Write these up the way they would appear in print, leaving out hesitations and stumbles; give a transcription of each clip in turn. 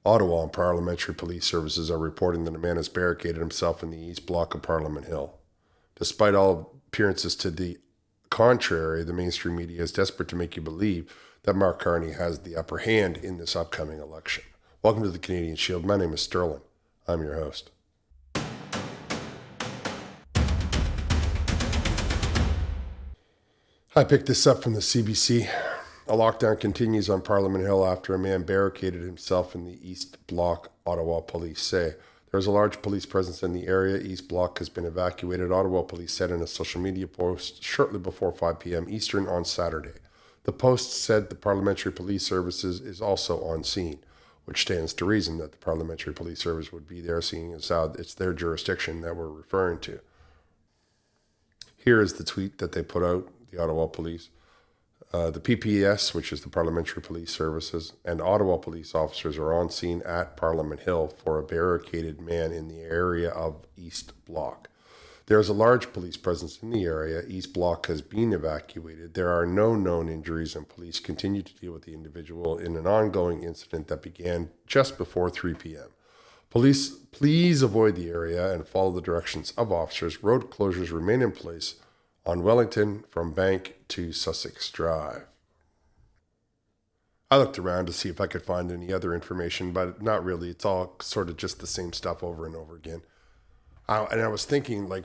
Ottawa and Parliamentary Police Services are reporting that a man has barricaded himself in the east block of Parliament Hill. Despite all appearances to the contrary, the mainstream media is desperate to make you believe that Mark Carney has the upper hand in this upcoming election. Welcome to the Canadian Shield. My name is Sterling. I'm your host. I picked this up from the CBC. A lockdown continues on Parliament Hill after a man barricaded himself in the East Block, Ottawa police say. There is a large police presence in the area. East Block has been evacuated, Ottawa police said in a social media post shortly before 5 p.m. Eastern on Saturday. The post said the Parliamentary Police Services is also on scene, which stands to reason that the Parliamentary Police Service would be there, seeing as how it's their jurisdiction that we're referring to. Here is the tweet that they put out, the Ottawa Police. The PPS, which is the Parliamentary Police Services, and Ottawa police officers are on scene at Parliament Hill for a barricaded man in the area of East Block. There is a large police presence in the area. East Block has been evacuated. There are no known injuries, and police continue to deal with the individual in an ongoing incident that began just before 3 p.m. Police, please avoid the area and follow the directions of officers. Road closures remain in place on Wellington from Bank to Sussex Drive. I looked around to see if I could find any other information, but not really. It's all sort of just the same stuff over and over again. And I was thinking, like,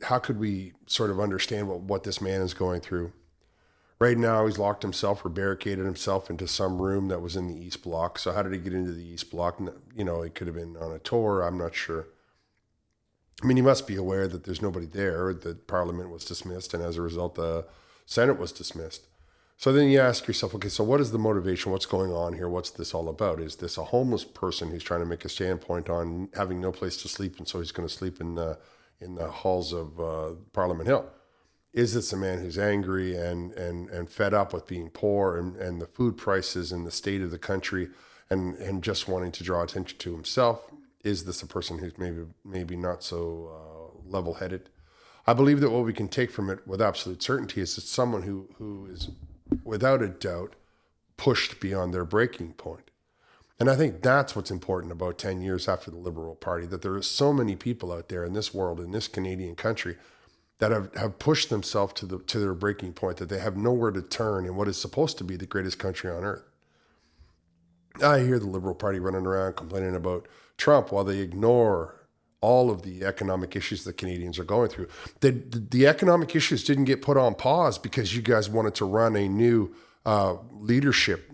how could we sort of understand what this man is going through? Right now, he's locked himself or barricaded himself into some room that was in the East Block. So how did he get into the East Block? You know, he could have been on a tour. I'm not sure. I mean, he must be aware that there's nobody there, that Parliament was dismissed, and as a result, the Senate was dismissed. So then you ask yourself, okay, so what is the motivation? What's going on here? What's this all about? Is this a homeless person who's trying to make a standpoint on having no place to sleep, and so he's going to sleep in the halls of Parliament Hill? Is this a man who's angry and fed up with being poor and the food prices and the state of the country and just wanting to draw attention to himself? Is this a person who's maybe not so level-headed? I believe that what we can take from it with absolute certainty is it's someone who is, without a doubt, pushed beyond their breaking point. And I think that's what's important about 10 years after the Liberal Party, that there are so many people out there in this world, in this Canadian country, that have pushed themselves to their breaking point, that they have nowhere to turn in what is supposed to be the greatest country on earth. I hear the Liberal Party running around complaining about Trump while they ignore all of the economic issues that Canadians are going through. The economic issues didn't get put on pause because you guys wanted to run a new leadership.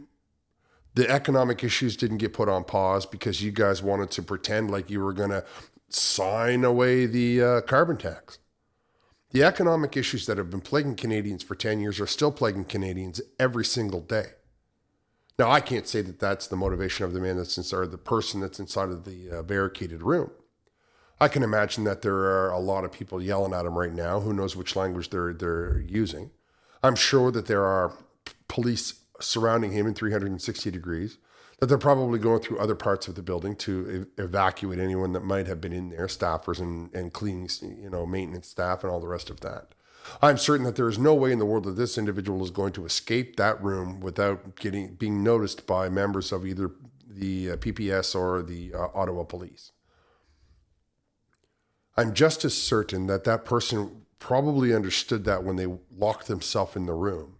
The economic issues didn't get put on pause because you guys wanted to pretend like you were going to sign away the carbon tax. The economic issues that have been plaguing Canadians for 10 years are still plaguing Canadians every single day. Now, I can't say that that's the motivation of the man that's inside, or the person that's inside of the barricaded room. I can imagine that there are a lot of people yelling at him right now. Who knows which language they're using? I'm sure that there are police surrounding him in 360 degrees, that they're probably going through other parts of the building to evacuate anyone that might have been in there, staffers and cleaning, maintenance staff and all the rest of that. I'm certain that there is no way in the world that this individual is going to escape that room without being noticed by members of either the PPS or the Ottawa police. I'm just as certain that that person probably understood that when they locked themselves in the room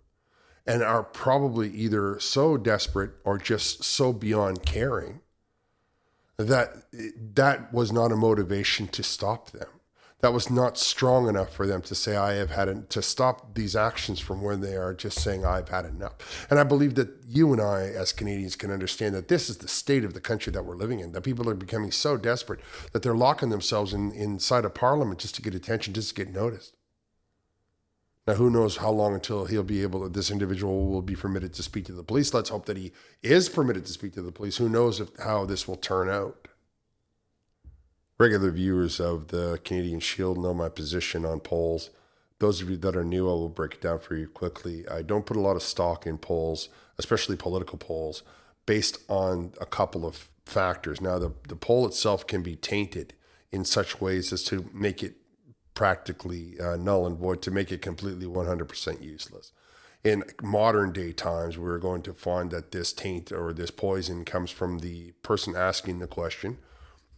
and are probably either so desperate or just so beyond caring that was not a motivation to stop them. That was not strong enough for them to say, to stop these actions from when they are just saying, I've had enough. And I believe that you and I, as Canadians, can understand that this is the state of the country that we're living in, that people are becoming so desperate that they're locking themselves inside of Parliament just to get attention, just to get noticed. Now, who knows how long until this individual will be permitted to speak to the police. Let's hope that he is permitted to speak to the police. Who knows how this will turn out. Regular viewers of the Canadian Shield know my position on polls. Those of you that are new, I will break it down for you quickly. I don't put a lot of stock in polls, especially political polls, based on a couple of factors. Now, the poll itself can be tainted in such ways as to make it practically null and void, to make it completely 100% useless. in modern day times, we're going to find that this taint or this poison comes from the person asking the question.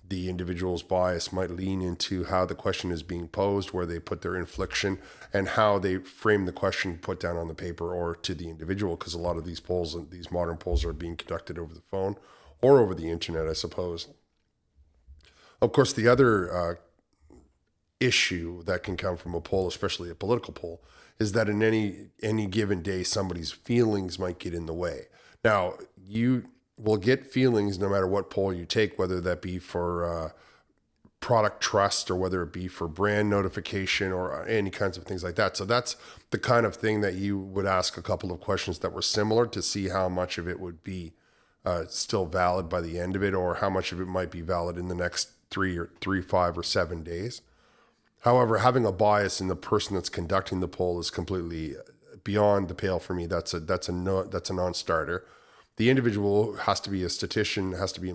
The individual's bias might lean into how the question is being posed, where they put their inflection, and how they frame the question put down on the paper or to the individual, because a lot of these polls, these modern polls, are being conducted over the phone or over the internet, I suppose. Of course, the other issue that can come from a poll, especially a political poll, is that in any given day, somebody's feelings might get in the way. Now, you will get feelings no matter what poll you take, whether that be for product trust or whether it be for brand notification or any kinds of things like that. So that's the kind of thing that you would ask a couple of questions that were similar to see how much of it would be still valid by the end of it, or how much of it might be valid in the next 3, 5, or 7 days. However, having a bias in the person that's conducting the poll is completely beyond the pale for me. That's a non-starter. The individual has to be a statistician, has to be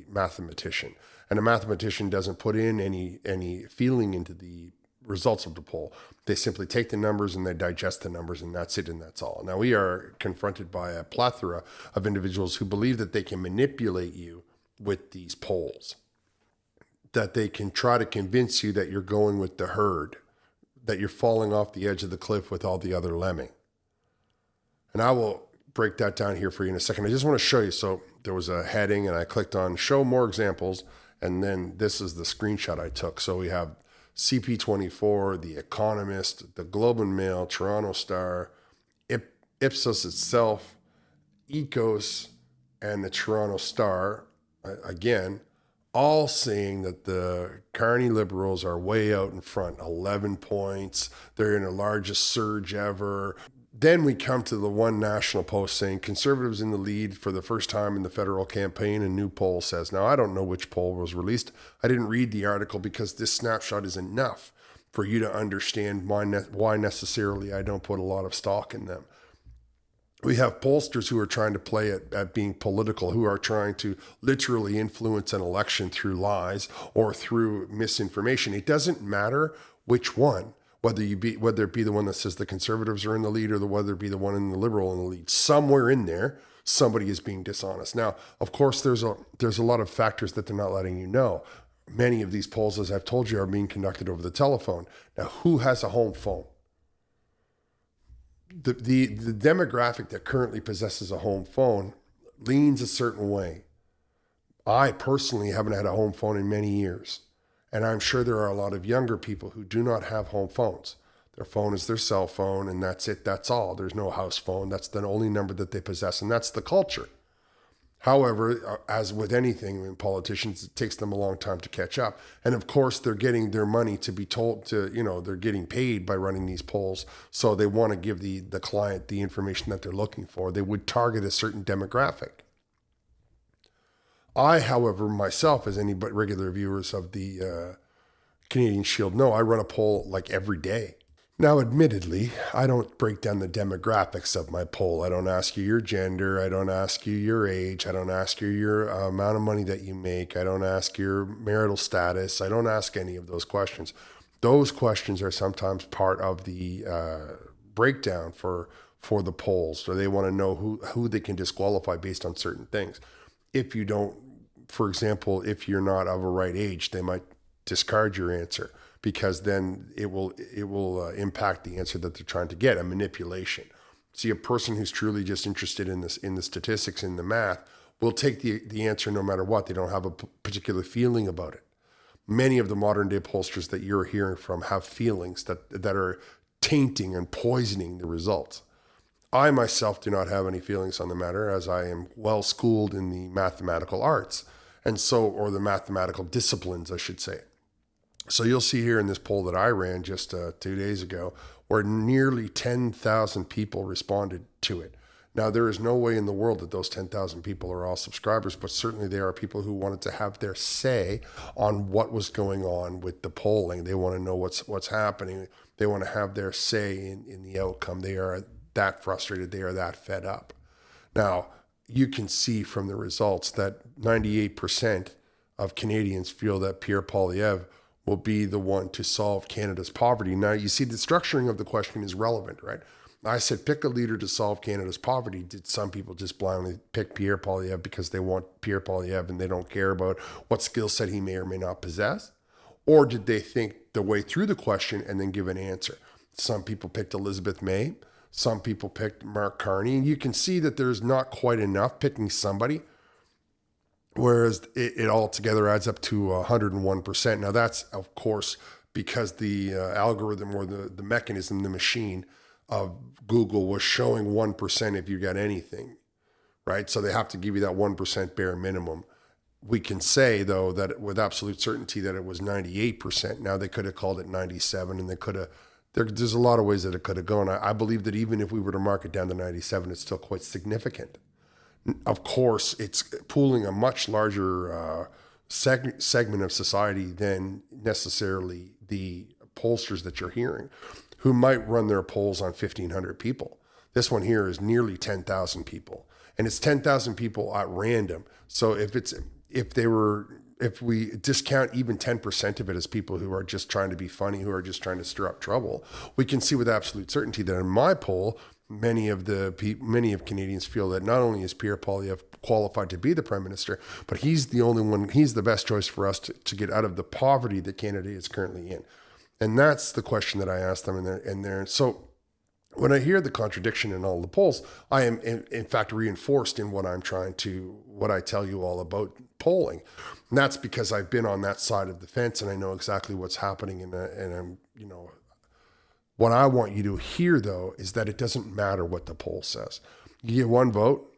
mathematician, and a mathematician doesn't put in any feeling into the results of the poll. They simply take the numbers and they digest the numbers, and that's it, and that's all. Now, we are confronted by a plethora of individuals who believe that they can manipulate you with these polls, that they can try to convince you that you're going with the herd, that you're falling off the edge of the cliff with all the other lemming. And I will break that down here for you in a second. I just want to show you. So there was a heading and I clicked on show more examples. And then this is the screenshot I took. So we have CP24, The Economist, the Globe and Mail, Toronto Star, Ipsos itself, Ecos, and the Toronto Star, again, all saying that the Carney Liberals are way out in front, 11 points. They're in the largest surge ever. Then we come to the One National Post saying Conservatives in the lead for the first time in the federal campaign, a new poll says. Now, I don't know which poll was released. I didn't read the article because this snapshot is enough for you to understand why necessarily I don't put a lot of stock in them. We have pollsters who are trying to play at being political, who are trying to literally influence an election through lies or through misinformation. It doesn't matter which one, whether it be the one that says the Conservatives are in the lead or whether it be the one in the Liberal in the lead. Somewhere in there, somebody is being dishonest. Now, of course, there's a lot of factors that they're not letting you know. Many of these polls, as I've told you, are being conducted over the telephone. Now, who has a home phone? The demographic that currently possesses a home phone leans a certain way. I personally haven't had a home phone in many years, and I'm sure there are a lot of younger people who do not have home phones. Their phone is their cell phone, and that's it. That's all. There's no house phone. That's the only number that they possess, and that's the culture. However, as with anything in politicians, it takes them a long time to catch up. And of course, they're getting their money to be told to, they're getting paid by running these polls. So they want to give the client the information that they're looking for. They would target a certain demographic. I, however, myself, as any but regular viewers of the Canadian Shield know, I run a poll like every day. Now, admittedly, I don't break down the demographics of my poll. I don't ask you your gender. I don't ask you your age. I don't ask you your amount of money that you make. I don't ask your marital status. I don't ask any of those questions. Those questions are sometimes part of the breakdown for the polls. So they want to know who they can disqualify based on certain things. If you don't, for example, if you're not of a right age, they might discard your answer, because then it will impact the answer that they're trying to get, a manipulation. See, a person who's truly just interested in the statistics, in the math, will take the answer no matter what. They don't have a particular feeling about it. Many of the modern day pollsters that you're hearing from have feelings that are tainting and poisoning the results. I myself do not have any feelings on the matter, as I am well schooled in the mathematical arts, or the mathematical disciplines, I should say. So you'll see here in this poll that I ran just 2 days ago, where nearly 10,000 people responded to it. Now, there is no way in the world that those 10,000 people are all subscribers, but certainly there are people who wanted to have their say on what was going on with the polling. They want to know what's happening. They want to have their say in the outcome. They are that frustrated. They are that fed up. Now, you can see from the results that 98% of Canadians feel that Pierre Poilievre will be the one to solve Canada's poverty. Now, you see, the structuring of the question is relevant, right? I said, pick a leader to solve Canada's poverty. Did some people just blindly pick Pierre Poilievre because they want Pierre Poilievre and they don't care about what skill set he may or may not possess? Or did they think the way through the question and then give an answer? Some people picked Elizabeth May. Some people picked Mark Carney. And you can see that there's not quite enough picking somebody, whereas it altogether adds up to 101%. Now, that's, of course, because the algorithm or the mechanism, the machine of Google was showing 1% if you got anything, right? So they have to give you that 1% bare minimum. We can say, though, that with absolute certainty that it was 98%. Now, they could have called it 97, and they could have, there's a lot of ways that it could have gone. I believe that even if we were to mark it down to 97, it's still quite significant. Of course, it's pooling a much larger segment of society than necessarily the pollsters that you're hearing, who might run their polls on 1,500 people. This one here is nearly 10,000 people, and it's 10,000 people at random. So if we discount even 10% of it as people who are just trying to be funny, who are just trying to stir up trouble, we can see with absolute certainty that in my poll, many of Canadians feel that not only is Pierre Poilievre qualified to be the Prime Minister, but he's the only one, he's the best choice for us to get out of the poverty that Canada is currently in. And that's the question that I asked them in there. So when I hear the contradiction in all the polls, I am in fact reinforced in what I tell you all about polling. And that's because I've been on that side of the fence and I know exactly what's happening. And I'm, what I want you to hear, though, is that it doesn't matter what the poll says. You get one vote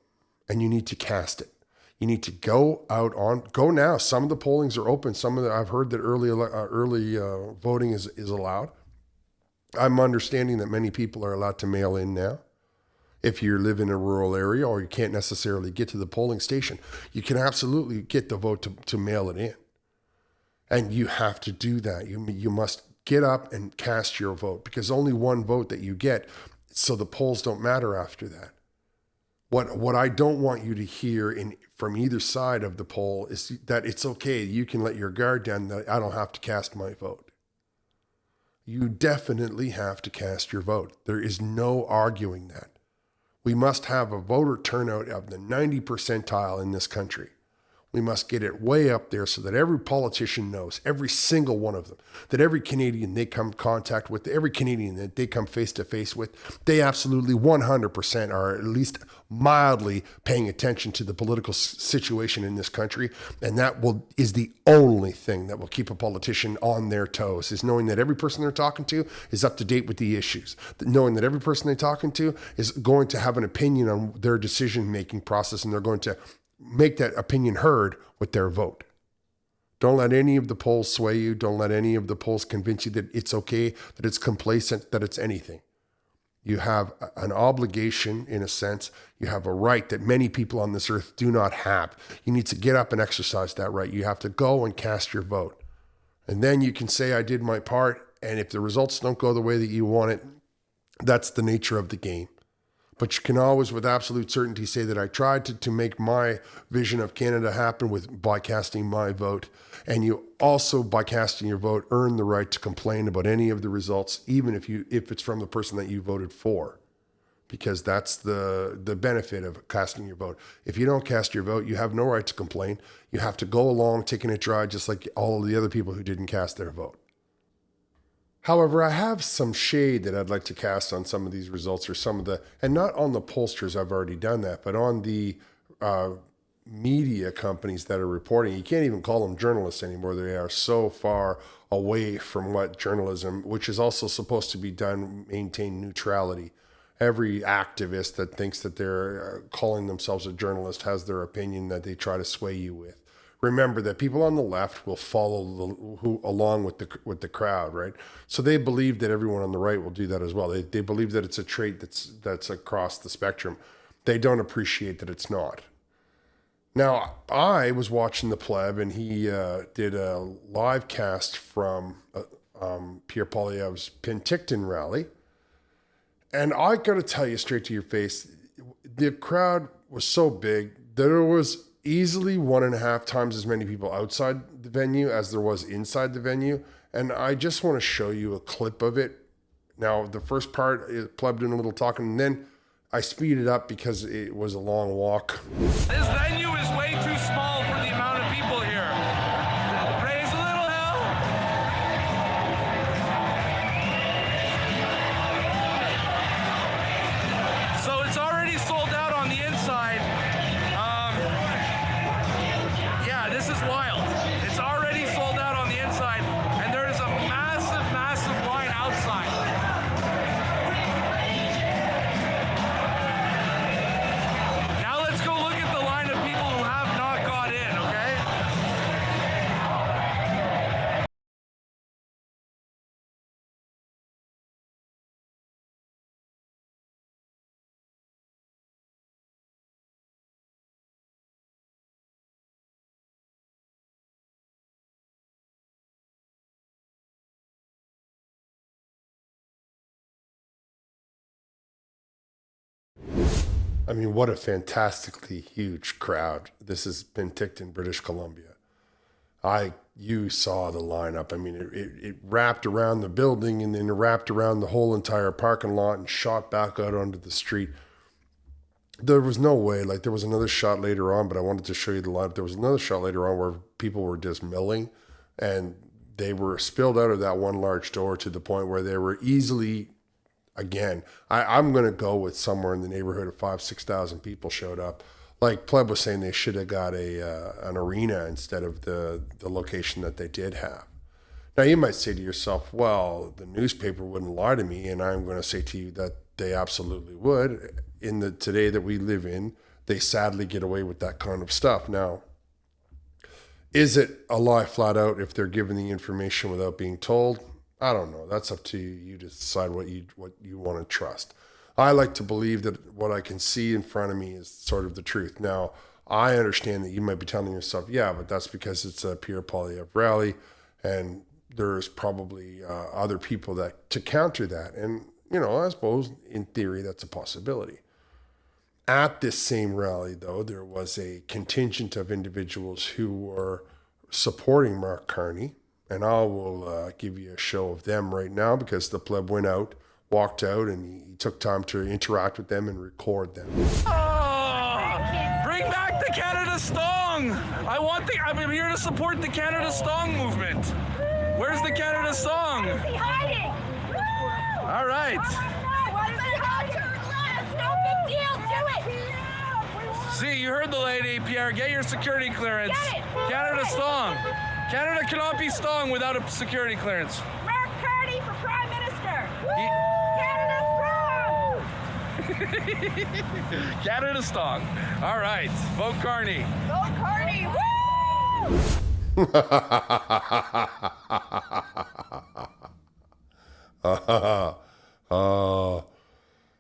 and you need to cast it. You need to go now. Some of the pollings are open. I've heard that early voting is allowed. I'm understanding that many people are allowed to mail in now. If you live in a rural area or you can't necessarily get to the polling station, you can absolutely get the vote to mail it in. And you have to do that. You must get up and cast your vote, because only one vote that you get, so the polls don't matter after that. What I don't want you to hear from either side of the poll is that it's okay, you can let your guard down, that I don't have to cast my vote. You definitely have to cast your vote. There is no arguing that. We must have a voter turnout of the 90 percentile in this country. We must get it way up there so that every politician knows, every single one of them, that every Canadian they come contact with, every Canadian that they come face to face with, they absolutely 100% are at least mildly paying attention to the political situation in this country. And that is the only thing that will keep a politician on their toes, is knowing that every person they're talking to is up to date with the issues, knowing that every person they're talking to is going to have an opinion on their decision-making process, and they're going to make that opinion heard with their vote. Don't let any of the polls sway you. Don't let any of the polls convince you that it's okay, that it's complacent, that it's anything. You have an obligation, in a sense. You have a right that many people on this earth do not have. You need to get up and exercise that right. You have to go and cast your vote. And then you can say, I did my part. And if the results don't go the way that you want it, that's the nature of the game. But you can always, with absolute certainty, say that I tried to make my vision of Canada happen by casting my vote. And you also, by casting your vote, earn the right to complain about any of the results, even if it's from the person that you voted for, because that's the benefit of casting your vote. If you don't cast your vote, you have no right to complain. You have to go along taking it dry, just like all of the other people who didn't cast their vote. However, I have some shade that I'd like to cast on some of these results, or and not on the pollsters, I've already done that, but on the media companies that are reporting. You can't even call them journalists anymore. They are so far away from what journalism, which is also supposed to be done, maintain neutrality. Every activist that thinks that they're calling themselves a journalist has their opinion that they try to sway you with. Remember that people on the left will follow along with the crowd, right? So they believe that everyone on the right will do that as well. They believe that it's a trait that's across the spectrum. They don't appreciate that it's not. Now, I was watching the pleb, and he did a live cast from Pierre Poilievre's Penticton rally, and I got to tell you straight to your face, the crowd was so big that there was easily 1.5 times as many people outside the venue as there was inside the venue. And I just want to show you a clip of it Now, the first part, it plugged in a little talking, and then I speeded up because it was a long walk. This venue is way too small for the amount of people here. Praise a little hell. So it's already sold out on the inside. Yeah, this is wild. It's already sold out on the inside, and there is a massive, massive line outside. Now let's go look at the line of people who have not got in, okay? I mean, what a fantastically huge crowd. This is Penticton, British Columbia. You saw the lineup. I mean, it wrapped around the building and then it wrapped around the whole entire parking lot and shot back out onto the street. There was no way, like there was another shot later on, but I wanted to show you the lineup. There was another shot later on where people were just milling and they were spilled out of that one large door to the point where they were easily, again, I'm going to go with somewhere in the neighborhood of 5,000-6,000 people showed up. Like Pleb was saying, they should have got an arena instead of the location that they did have. Now, you might say to yourself, well, the newspaper wouldn't lie to me, and I'm going to say to you that they absolutely would. In the today that we live in, they sadly get away with that kind of stuff. Now, is it a lie flat out if they're given the information without being told? I don't know. That's up to you to decide what you want to trust. I like to believe that what I can see in front of me is sort of the truth. Now, I understand that you might be telling yourself, yeah, but that's because it's a Pierre Poilievre rally, and there's probably other people that to counter that. And, I suppose in theory that's a possibility. At this same rally, though, there was a contingent of individuals who were supporting Mark Carney. And I will give you a show of them right now because the Pleb went out, walked out, and he took time to interact with them and record them. Oh, bring back the Canada Stong! I'm here to support the Canada Stong movement. Where's the Canada Stong? Why is he hiding? All right. Why is he hiding? It's no big deal. Do it. See, you heard the lady, Pierre. Get your security clearance. Get it. Canada Stong. Canada cannot be Stong without a security clearance. Mark Carney for Prime Minister. Canada strong. Canada Stong. All right. Vote Carney. Vote Carney. Woo!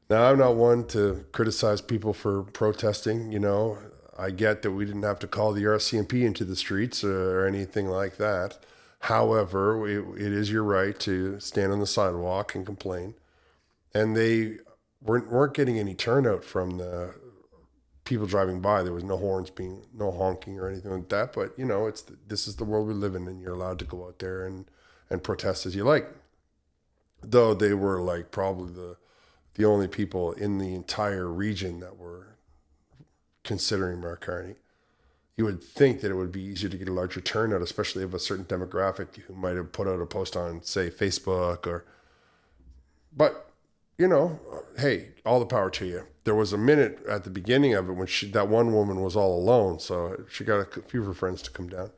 Now, I'm not one to criticize people for protesting, I get that we didn't have to call the RCMP into the streets or anything like that. However, it is your right to stand on the sidewalk and complain. And they weren't getting any turnout from the people driving by. There was no no honking or anything like that. But, this is the world we live in, and you're allowed to go out there and protest as you like. Though they were like probably the only people in the entire region that were considering Mark Carney. You would think that it would be easier to get a larger turnout, especially of a certain demographic who might have put out a post on, say, Facebook but, hey, all the power to you. There was a minute at the beginning of it when that one woman was all alone, so she got a few of her friends to come down.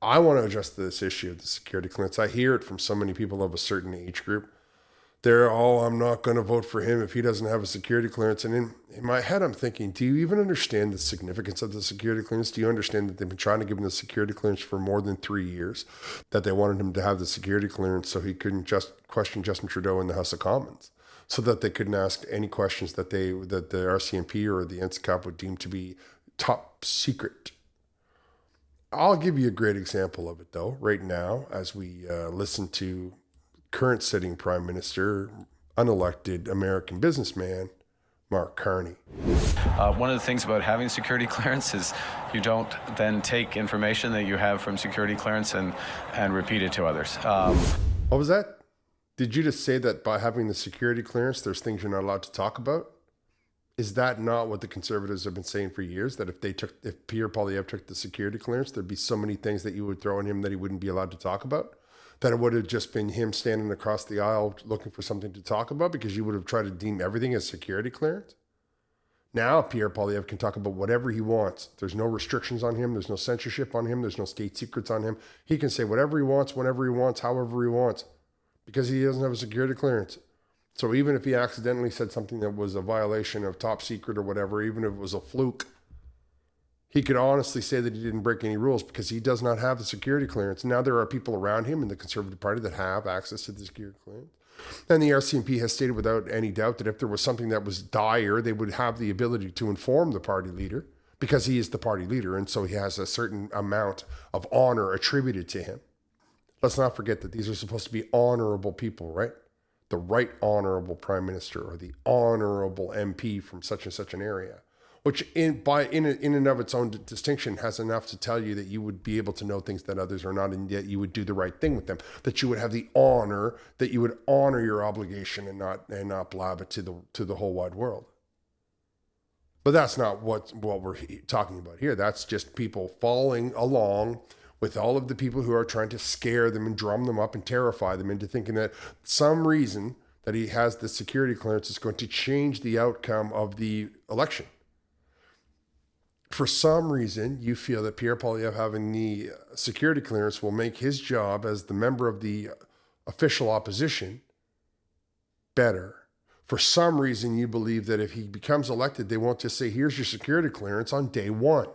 I want to address this issue of the security clearance. I hear it from so many people of a certain age group. I'm not going to vote for him if he doesn't have a security clearance. And in my head, I'm thinking, do you even understand the significance of the security clearance? Do you understand that they've been trying to give him the security clearance for more than 3 years, that they wanted him to have the security clearance so he couldn't just question Justin Trudeau in the House of Commons, so that they couldn't ask any questions that the RCMP or the NSCAP would deem to be top secret? I'll give you a great example of it, though, right now, as we listen to current sitting Prime Minister, unelected American businessman, Mark Carney. One of the things about having security clearance is you don't then take information that you have from security clearance and repeat it to others. What was that? Did you just say that by having the security clearance, there's things you're not allowed to talk about? Is that not what the Conservatives have been saying for years? That if Pierre Poilievre took the security clearance, there'd be so many things that you would throw at him that he wouldn't be allowed to talk about? That it would have just been him standing across the aisle looking for something to talk about because you would have tried to deem everything as security clearance? Now Pierre Poilievre can talk about whatever he wants. There's no restrictions on him. There's no censorship on him. There's no state secrets on him. He can say whatever he wants, whenever he wants, however he wants, because he doesn't have a security clearance. So even if he accidentally said something that was a violation of top secret or whatever, even if it was a fluke, he could honestly say that he didn't break any rules because he does not have the security clearance. Now there are people around him in the Conservative Party that have access to the security clearance. And the RCMP has stated without any doubt that if there was something that was dire, they would have the ability to inform the party leader because he is the party leader. And so he has a certain amount of honor attributed to him. Let's not forget that these are supposed to be honorable people, right? The right honorable prime minister or the honorable MP from such and such an area, which in and of its own distinction has enough to tell you that you would be able to know things that others are not, and yet you would do the right thing with them, that you would have the honor, that you would honor your obligation and not blab it to the whole wide world. But that's not what we're talking about here. That's just people following along with all of the people who are trying to scare them and drum them up and terrify them into thinking that some reason that he has the security clearance is going to change the outcome of the election. For some reason, you feel that Pierre Poilievre having the security clearance will make his job as the member of the official opposition better. For some reason, you believe that if he becomes elected, they won't just say, here's your security clearance on day one.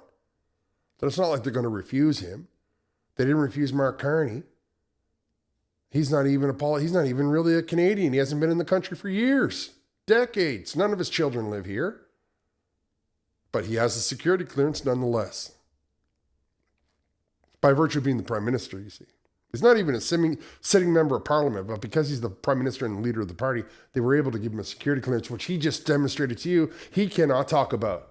But it's not like they're going to refuse him. They didn't refuse Mark Carney. He's not even really a Canadian. He hasn't been in the country for years, decades. None of his children live here. But he has a security clearance nonetheless. By virtue of being the prime minister, you see. He's not even a sitting member of parliament, but because he's the prime minister and the leader of the party, they were able to give him a security clearance, which he just demonstrated to you he cannot talk about.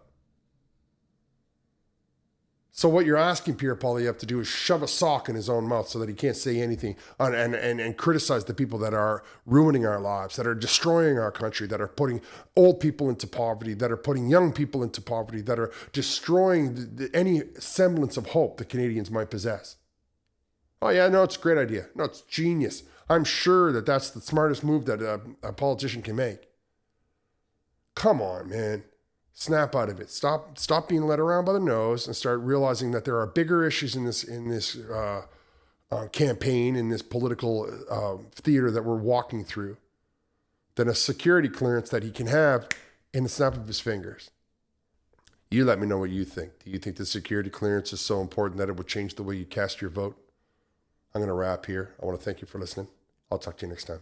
So what you're asking Pierre Poilievre to do is shove a sock in his own mouth so that he can't say anything and criticize the people that are ruining our lives, that are destroying our country, that are putting old people into poverty, that are putting young people into poverty, that are destroying any semblance of hope that Canadians might possess. Oh yeah, no, it's a great idea. No, it's genius. I'm sure that that's the smartest move that a politician can make. Come on, man. Snap out of it. Stop being led around by the nose and start realizing that there are bigger issues in this campaign, in this political theater that we're walking through, than a security clearance that he can have in the snap of his fingers. You let me know what you think. Do you think the security clearance is so important that it would change the way you cast your vote? I'm going to wrap here. I want to thank you for listening. I'll talk to you next time.